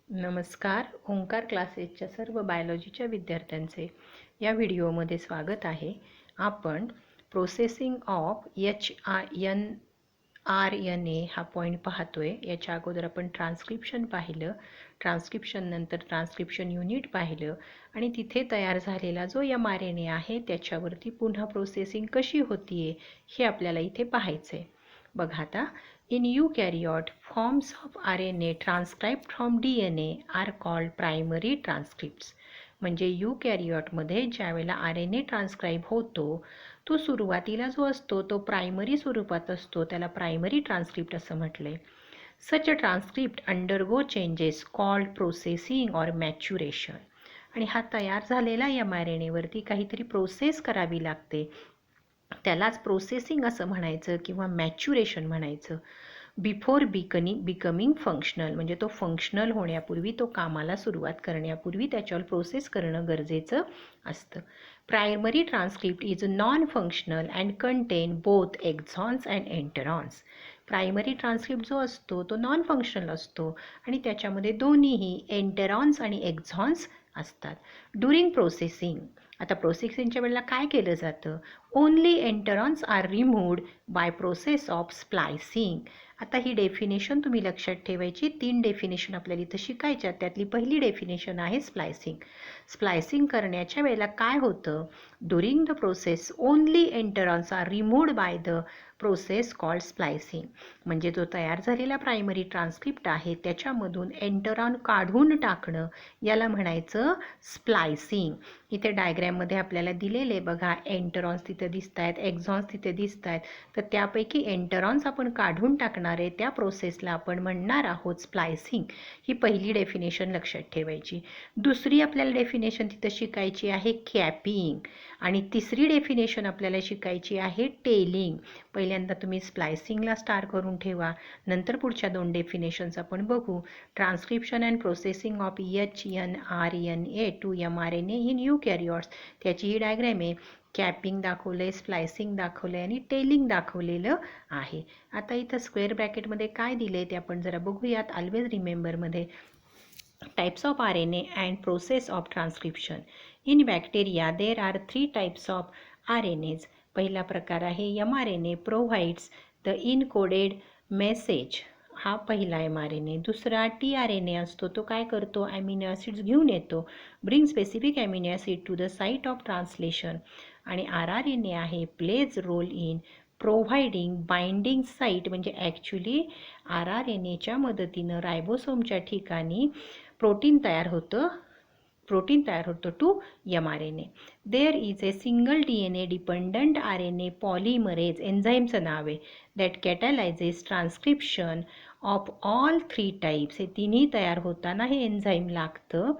नमस्कार. ओंकार क्लासेसच्या सर्व बायोलॉजीच्या विद्यार्थ्यांचे या व्हिडिओमध्ये स्वागत आहे. आपण प्रोसेसिंग ऑफ HRNA हा पॉईंट पाहतोय. याच्या अगोदर आपण ट्रान्स्क्रिप्शन पाहिलं, ट्रान्स्क्रिप्शन नंतर ट्रान्स्क्रिप्शन युनिट पाहिलं आणि तिथे तयार झालेला जो mRNA आहे त्याच्यावरती पुन्हा प्रोसेसिंग कशी होतीये हे आपल्याला इथे पाहायचं आहे. बघा आता, in eukaryote, forms of RNA transcribed from DNA are called primary transcripts. म्हणजे युकॅरियोटमध्ये ज्यावेळेला RNA ट्रान्स्क्राईब होतो तो सुरुवातीला जो असतो तो प्रायमरी स्वरूपात असतो, त्याला प्रायमरी ट्रान्स्क्रिप्ट असं म्हटलंय. Such a transcript undergo changes called processing or maturation. आणि हा तयार झालेला mRNA वरती काहीतरी प्रोसेस करावी लागते, त्यालाच प्रोसेसिंग असं म्हणायचं किंवा मॅच्युरेशन म्हणायचं. बिफोर बिकमिंग फंक्शनल, म्हणजे तो फंक्शनल होण्यापूर्वी, तो कामाला सुरुवात करण्यापूर्वी त्याच्यावर प्रोसेस करणं गरजेचं असतं. Primary transcript is non functional and contain both exons and introns. Primary transcript जो असतो तो नॉन फंक्शनल असतो आणि त्याच्यामध्ये दोन्हीही एंटरॉन्स आणि एक्झॉन्स असतात. ड्युरिंग प्रोसेसिंग, आता प्रोसेसिंगच्या वेळेला काय केलं जातं? Only introns are removed by process of splicing. आता ही डेफिनेशन तुम्ही लक्षात ठेवायची. 3 डेफिनेशन आपल्याला इथं शिकायच्या. त्यातली पहिली डेफिनेशन आहे स्प्लायसिंग. स्प्लायसिंग करण्याच्या वेळेला काय होतं? During the process only introns are removed by the process called splicing. म्हणजे जो तयार झालेला प्रायमरी ट्रान्स्क्रिप्ट आहे त्याच्यामधून एंटरॉन काढून टाकणं याला म्हणायचं स्प्लायसिंग. इथे डायग्रॅममध्ये आपल्याला दिलेले बघा, एंटरॉन्स तिथे दिसत आहेत, एक्झॉन्स तिथे दिसत आहेत. तर त्यापैकी एंटरॉन्स आपण काढून टाकणार आहे त्या प्रोसेसला आपण म्हणणार आहोत स्प्लायसिंग. ही पहिली डेफिनेशन लक्षात ठेवायची. दुसरी आपल्याला डेफिनेशन तिथं शिकायची आहे कॅपिंग. आणि तिसरी डेफिनेशन आपल्याला शिकायची आहे टेलिंग. पहिल्यांदा तुम्ही स्प्लायसिंगला स्टार्ट करून ठेवा, नंतर पुढच्या 2 डेफिनेशन्स आपण बघू. Transcription and processing of HRNA to mRNA in eukaryotes, त्याची ही डायग्रॅम आहे. कॅपिंग दाखवलंय, स्प्लायसिंग दाखवलंय आणि टेलिंग दाखवलेलं आहे. आता इथं स्क्वेअर ब्रॅकेटमध्ये काय दिले ते आपण जरा बघूयात. ऑलवेज रिमेंबरमध्ये types of RNA and process of transcription. In bacteria there are 3 types of RNAs. पहिला प्रकार आहे mRNA provides the encoded message. हा पहिला mRNA. दुसरा tRNA असतो, तो काय करतो? अमिनो ॲसिड्स घेऊन येतो, bring specific amino acid to the site of translation. आणि rRNA आहे plays role in providing binding site. म्हणजे ॲक्च्युली rRNAच्या मदतीनं रायबोसोमच्या ठिकाणी प्रोटीन तयार होतं to mRNA. There is a single DNA dependent RNA polymerase, एन्झाईमचं नाव आहे, that catalyses transcription of all 3 types. हे तिन्ही तयार होताना हे एन्झाईम लागतं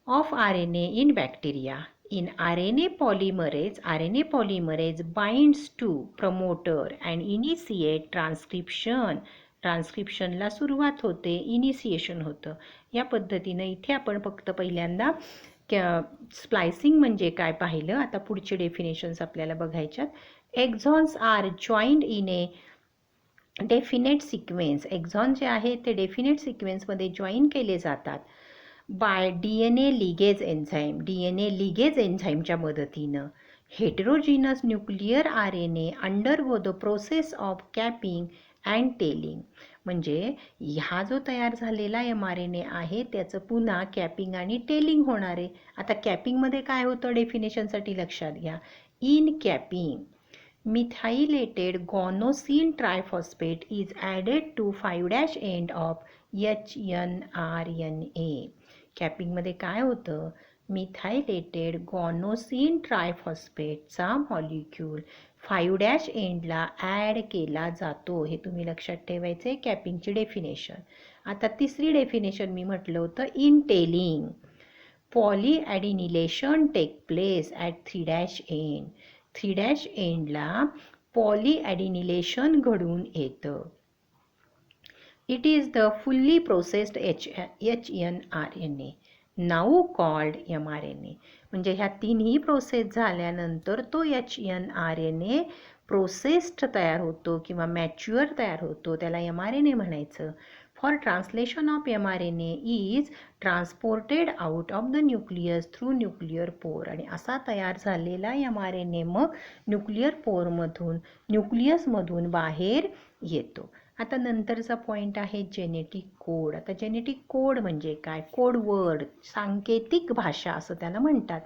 of RNA in bacteria. In RNA polymerase binds to promoter and initiate transcription. ट्रान्स्क्रिप्शनला सुरुवात होते, इनिशिएशन होतं. या पद्धतीनं इथे आपण फक्त पहिल्यांदा स्प्लायसिंग म्हणजे काय पाहिलं. आता पुढचे डेफिनेशन्स आपल्याला बघायच्यात. Exons are joined in a definite sequence. Exon जे आहे ते डेफिनेट सिक्वेन्समध्ये जॉईन केले जातात by DNA ligase enzyme. DNA ligase एन्झाईमच्या मदतीनं. Heterogeneous nuclear RNA undergo the process of capping and tailing. म्हणजे हा जो तयार झालेला mRNA आहे त्याचं पुन्हा कॅपिंग आणि टेलिंग होणार आहे. आता कॅपिंगमध्ये काय होतं डेफिनेशनसाठी लक्षात घ्या. In capping methylated guanosine triphosphate is added to 5' end of HNRNA. कॅपिंगमध्ये काय होतं? मिथायलेटेड गॉनोसिन ट्रायफॉस्फेटचा मॉलिक्यूल 5' एंडला ॲड केला जातो. हे तुम्ही लक्षात ठेवायचे, कॅपिंगची डेफिनेशन. आता तिसरी डेफिनेशन मी म्हटलं होतं in tailing. Polyadenylation take place at 3' end. 3' एंडला पॉलीॲडिनिलेशन घडून येतं. It is the fully processed HNRNA now called mRNA. म्हणजे ह्या तिन्ही प्रोसेस झाल्यानंतर तो HNRNA प्रोसेस्ड तयार होतो किंवा मॅच्युअर तयार होतो, त्याला mRNA म्हणायचं. for translation of mRNA is transported out of the nucleus through nuclear pore. आणि असा तयार झालेला mRNA मग न्यूक्लिअर पोरमधून न्यूक्लियसमधून बाहेर येतो. आता नंतरचा पॉईंट आहे जेनेटिक कोड. आता जेनेटिक कोड म्हणजे काय? कोड वर्ड, सांकेतिक भाषा असं त्याला म्हणतात.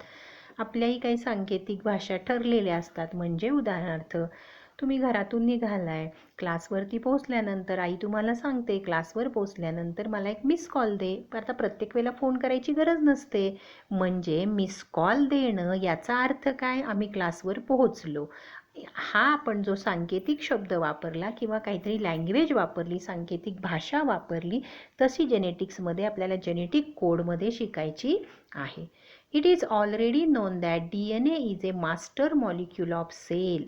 आपल्याही काही सांकेतिक भाषा ठरलेल्या असतात. म्हणजे उदाहरणार्थ तुम्ही घरातून निघालाय, क्लासवरती पोहोचल्यानंतर आई तुम्हाला सांगते क्लासवर पोहोचल्यानंतर मला एक मिस कॉल दे. आता प्रत्येक वेळेला फोन करायची गरज नसते. म्हणजे मिस कॉल देणं याचा अर्थ काय? आम्ही क्लासवर पोहोचलो. हा आपण जो सांकेतिक शब्द वापरला किंवा काहीतरी लँग्वेज वापरली, सांकेतिक भाषा वापरली, तशी जेनेटिक्समध्ये आपल्याला जेनेटिक कोडमध्ये शिकायची आहे. It is already known that DNA is a master molecule of cell.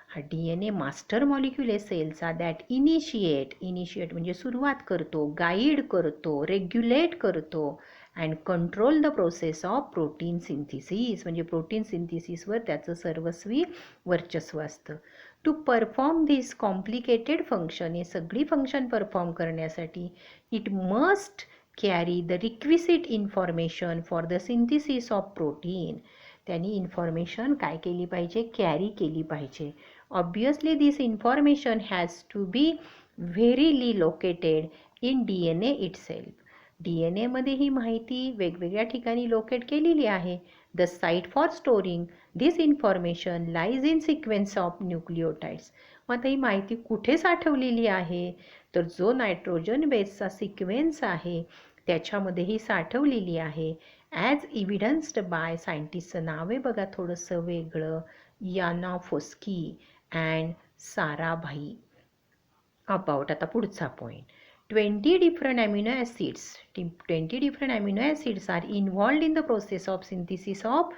हा DNA मास्टर मॉलिक्यूल आहे सेलचा. दॅट इनिशिएट म्हणजे सुरुवात करतो, गाईड करतो, रेग्युलेट करतो and control the process of protein synthesis. म्हणजे प्रोटीन सिंथिसिसवर त्याचं सर्वस्वी वर्चस्व असतं. To perform this complicated function, हे सगळी फंक्शन परफॉर्म करण्यासाठी it must carry the requisite information for the synthesis of protein. त्यांनी इन्फॉर्मेशन काय केली पाहिजे? कॅरी केली पाहिजे. Obviously this information has to be verily located in DNA itself. DNA मध्ये ही माहिती वेगवेगळ्या ठिकाणी लोकेट केलेली आहे. The site for storing this information lies in sequence of nucleotides. मग आता ही माहिती कुठे साठवलेली आहे? तर जो नायट्रोजन बेसचा सिक्वेन्स आहे त्याच्यामध्ये ही साठवलेली आहे. ॲज इव्हिडन्स्ड बाय सायंटिस्टचं नाव आहे बघा थोडंसं वेगळं, यानाफोस्की अँड साराभाई. अबाउट, आता पुढचा point, 20 different amino acids are involved in the process of synthesis of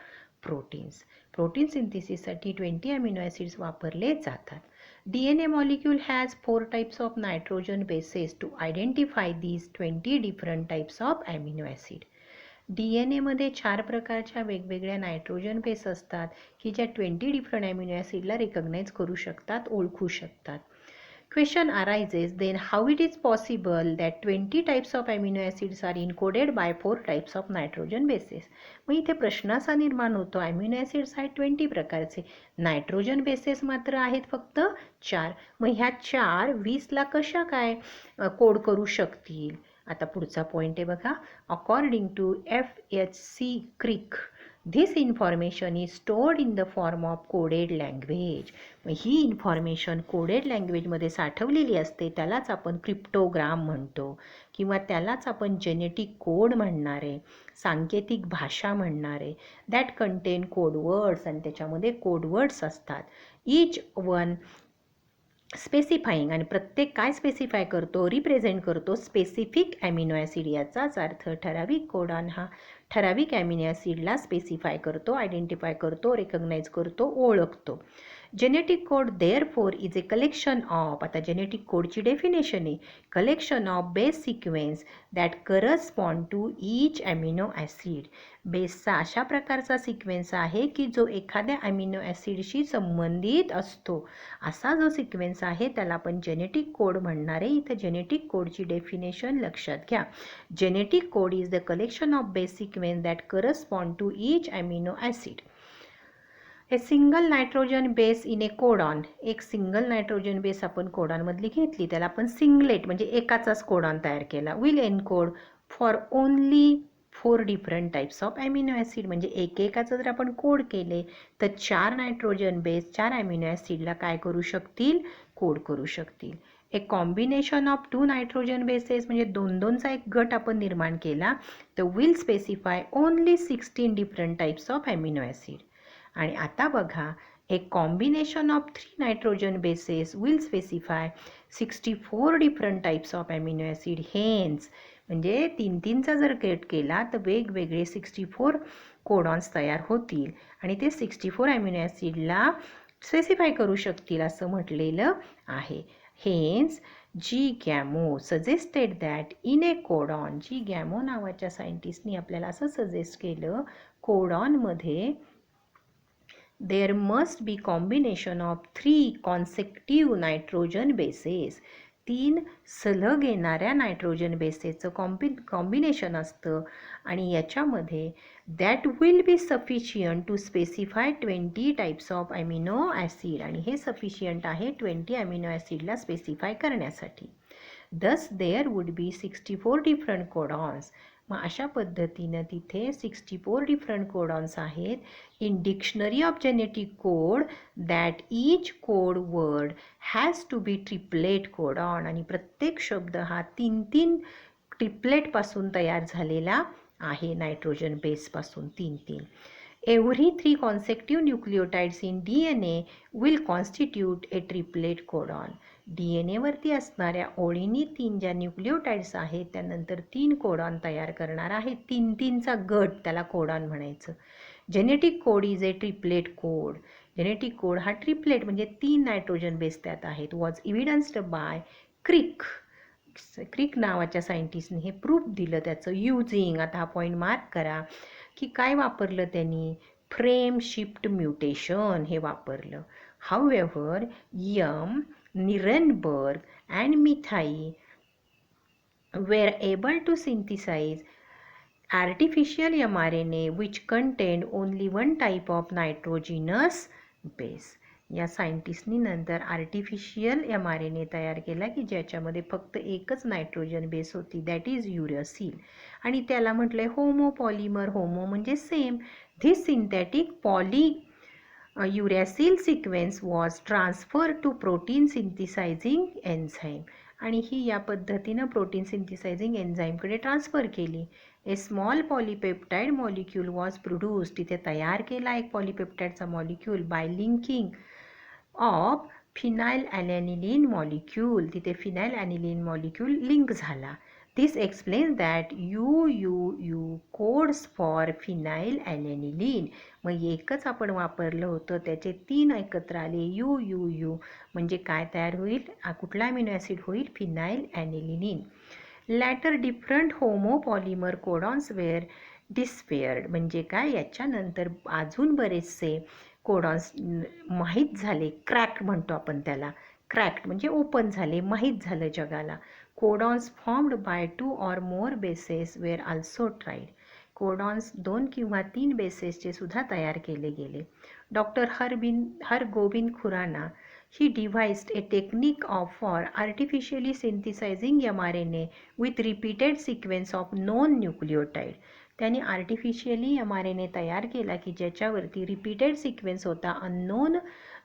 proteins. Protein सिंथिसिससाठी 20 अमिनो ॲसिड्स वापरले जातात. DNA molecule has 4 types of nitrogen bases to identify these 20 different types of amino acid. DNA मध्ये 4 प्रकारच्या वेगवेगळ्या nitrogen base असतात की ज्या 20 different amino ॲसिडला recognise करू शकतात, ओळखू शकतात. Question arises then how it is possible that 20 types of amino acids are encoded by 4 types of nitrogen bases. मग इथे प्रश्न असा निर्माण होतो, अमिनो ॲसिड्स आहेत 20 प्रकारचे, नायट्रोजन बेसेस मात्र आहेत फक्त 4. मग ह्या 4 20ला कशा काय कोड करू शकतील? आता पुढचा पॉईंट आहे बघा, according to FHC Crick this information is stored in the form of coded language. मग ही इन्फॉर्मेशन कोडेड लँग्वेजमध्ये साठवलेली असते, त्यालाच आपण क्रिप्टोग्राम म्हणतो किंवा त्यालाच आपण जेनेटिक कोड म्हणणार आहे, सांकेतिक भाषा म्हणणार आहे. दॅट कंटेन कोडवर्ड्स, आणि त्याच्यामध्ये कोडवर्ड्स असतात. ईच वन स्पेसिफाईंग, आणि प्रत्येक काय स्पेसिफाय करतो? रिप्रेझेंट करतो स्पेसिफिक ॲमिनो ॲसिड. याचाच अर्थ ठराविक कोडॉन हा ठराविक ॲमिनो ॲसिडला स्पेसिफाय करतो, आयडेंटिफाय करतो, रेकग्नाइज करतो, ओळखतो. Genetic code therefore is a collection of, आता जेनेटिक कोडची डेफिनेशन आहे, collection of base sequence that correspond to each amino acid. बेसचा अशा प्रकारचा सिक्वेन्स आहे की जो एखाद्या ॲमिनो ॲसिडशी संबंधित असतो. असा जो सिक्वेन्स आहे त्याला आपण जेनेटिक कोड म्हणणार आहे. इथं जेनेटिक कोडची डेफिनेशन लक्षात घ्या. Genetic code is the collection of base sequence that correspond to each amino acid. A single nitrogen base in a codon, एक सिंगल नायट्रोजन बेस आपण कोडॉनमधली घेतली, त्याला आपण सिंगलेट म्हणजे एकाचाच कोडॉन तयार केला. Will encode for only 4 different types of amino acid. म्हणजे एकेकाचं जर आपण कोड केले तर 4 नायट्रोजन बेस 4 ॲमिनो ॲसिडला काय करू शकतील? कोड करू शकतील. A combination of 2 nitrogen bases म्हणजे 2-2चा एक गट आपण निर्माण केला तर will specify only 16 different types of amino acid. आणि आता बघा, a combination of 3 nitrogen bases will specify 64 different types of amino acid. Hence म्हणजे 3-3चा जर गट केला तर वेगवेगळे 64 कोडॉन्स तयार होतील आणि ते 64 ॲमिनो ॲसिडला स्पेसिफाय करू शकतील असं म्हटलेलं आहे. Hence G Gamow suggested that in a codon, G Gamow नावाच्या सायंटिस्टनी आपल्याला असं सजेस्ट केलं, कोडॉनमध्ये there must be combination of 3 consecutive nitrogen bases. 3 सलग येणाऱ्या नायट्रोजन बेसेसचं कॉम्बिनेशन असतं आणि याच्यामध्ये that will be sufficient to specify 20 types of amino acid आणि हे सफिशियंट आहे 20 ॲमिनो ॲसिडला स्पेसिफाय करण्यासाठी. Thus there would be 64 different codons. मग अशा पद्धतीनं तिथे 64 different codons आहेत. In dictionary of genetic code that each code word has to be triplet codon आणि प्रत्येक शब्द हा 3 ट्रिपलेट पासून तयार झालेला आहे नायट्रोजन बेस पासून 3. Every 3 consecutive nucleotides in DNA will constitute a triplet codon. DNA वरती असणाऱ्या ओळींनी 3 ज्या न्यूक्लिओटाइड्स आहेत त्यानंतर 3 कोडॉन तयार करणार आहे. 3चा गट, त्याला कोडॉन म्हणायचं. Genetic code is a triplet code. Genetic code हा ट्रिपलेट म्हणजे 3 नायट्रोजन बेस त्यात आहेत. वॉज इव्हिडन्स्ड बाय क्रिक नावाच्या सायंटिस्टने हे प्रूफ दिलं त्याचं युजिंग. आता हा पॉईंट मार्क करा की काय वापरलं त्यांनी, फ्रेम शिफ्ट म्युटेशन हे वापरलं. हाऊएव्हर Nirenberg and Mithai were able to synthesize artificial mRNA which contained only one type of nitrogenous base. या सायंटिस्टनी नंतर आर्टिफिशियल mRNA तयार केला की ज्याच्यामध्ये फक्त एकच नायट्रोजन बेस होती, दॅट इज युरॅसिल. आणि त्याला म्हटलंय होमोपॉलिमर. होमो म्हणजे same. This synthetic uracil sequence was transferred to protein synthesizing enzyme आणि ही या पद्धतीनं प्रोटीन सिंथेसायझिंग एन्झाईमकडे ट्रान्सफर केली. A small polypeptide molecule was produce. तिथे तयार केला एक पॉलिपेप्टाइडचा molecule by linking of phenylalanine molecule. तिथे फिनाइल ॲनिलीन मॉलिक्यूल लिंक झाला. This explains that UUU codes for phenyl aniline. मग एकच आपण वापरलं होतं त्याचे 3 एकत्र आले UUU म्हणजे काय तयार होईल, कुठला अमिनो ॲसिड होईल, phenylalanine. Later different homopolymer codons were despaired म्हणजे काय, याच्यानंतर अजून बरेचसे कोडॉन्स माहीत झाले. क्रॅक्ड म्हणतो आपण त्याला. क्रॅक्ड म्हणजे ओपन झाले, माहीत झालं जगाला. Codons formed by 2 or more bases were also tried. Codons 2 किंवा 3 बेसेसचे सुद्धा तयार केले गेले. Doctor Hargobind Khorana he devised a technique for artificially synthesizing mRNA with repeated sequence of known nucleotide. त्यांनी आर्टिफिशियली mRNA तयार केला की ज्याच्यावरती रिपीटेड सिक्वेन्स होता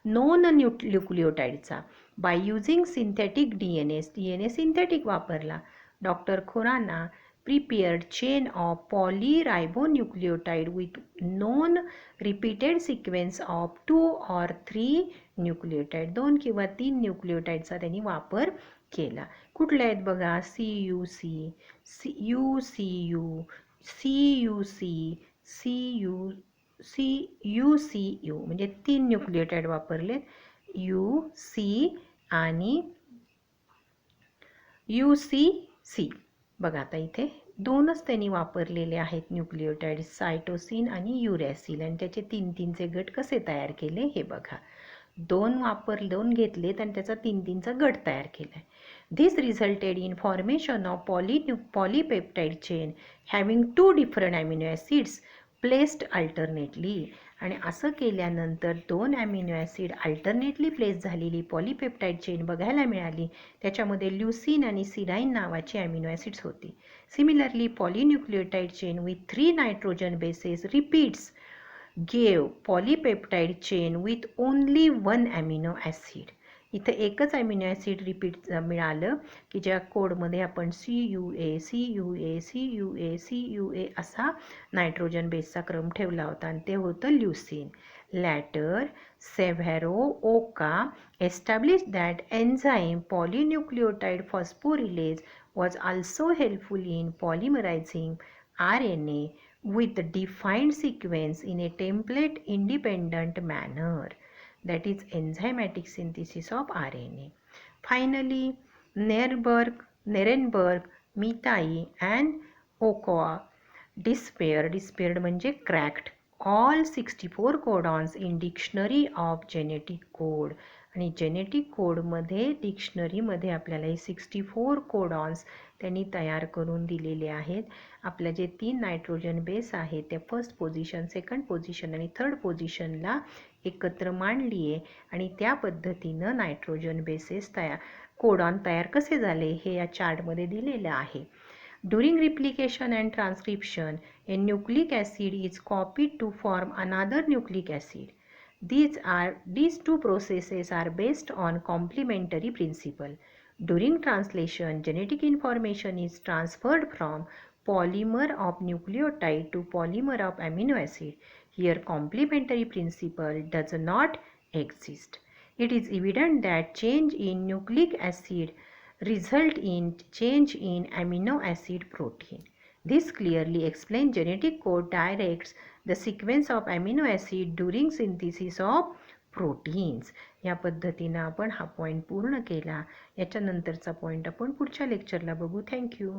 नोन न्यूक्लिओटाइडचा. By using synthetic DNA synthetic वापरला. Doctor Khurana prepared chain of polyribonucleotide with known repeated sequence of 2 or 3 nucleotide. 2 किंवा 3 न्यूक्लिओटाइडचा त्यांनी वापर केला. कुठले आहेत बघा, CUC, UCU, CUC, UCU म्हणजे 3 न्यूक्लिओटाइड वापरलेत. UC आणि UCC. बघा आता इथे 2च त्यांनी वापरलेले आहेत न्यूक्लिओटाइड, सायटोसिन आणि युरॅसिल. आणि त्याचे 3चे गट कसे तयार केले हे बघा. 2 घेतलेत आणि त्याचा 3चा गट तयार केलाय. This resulted in formation of polypeptide chain having 2 different amino acids placed alternately. आणि असं केल्यानंतर 2 अमिनो ॲसिड अल्टरनेटली प्लेस झालेली पॉलिपेप्टाइड चेन बघायला मिळाली. त्याच्यामध्ये ल्युसीन आणि सिराईन नावाची अमिनो ॲसिड्स होती. Similarly polynucleotide chain with 3 nitrogen bases repeats gave polypeptide chain with only 1 amino acid. इथं एकच अमिनो ॲसिड रिपीट मिळालं की ज्या कोडमध्ये आपण CUA असा नायट्रोजन बेसचा क्रम ठेवला होता आणि ते होतं leucine. Later Severo Ochoa establish that enzyme polynucleotide phosphorylase was also helpful in polymerising RNA with defined sequence in a template independent manner, that is enzymatic synthesis of RNA. Finally, Nirenberg, Mithai and Ochoa despaired म्हणजे cracked all 64 codons in dictionary of genetic code. आणि genetic कोडमध्ये डिक्शनरीमध्ये आपल्याला हे 64 codons त्यांनी तयार करून दिलेले आहेत. आपल्या जे 3 नायट्रोजन बेस आहेत ते फर्स्ट पोझिशन, सेकंड पोझिशन आणि थर्ड पोझिशनला एकत्र मांडली आहे आणि त्या पद्धतीनं नायट्रोजन बेसेस कोडॉन तयार कसे झाले हे या चार्टमध्ये दिलेलं आहे. During replication and transcription, a nucleic acid is copied to form another nucleic acid. These two processes are based on complementary principle. During translation, genetic information is transferred from polymer of nucleotide to polymer of amino acid. Here, complementary principle does not exist. It is evident that change in nucleic acid result in change in amino acid protein. This clearly explains genetic code directs the sequence of amino acid during synthesis of proteins. या पद्धतीनं आपण हा point पूर्ण केला. याच्यानंतरचा point आपण पुढच्या लेक्चरला बघू. Thank you.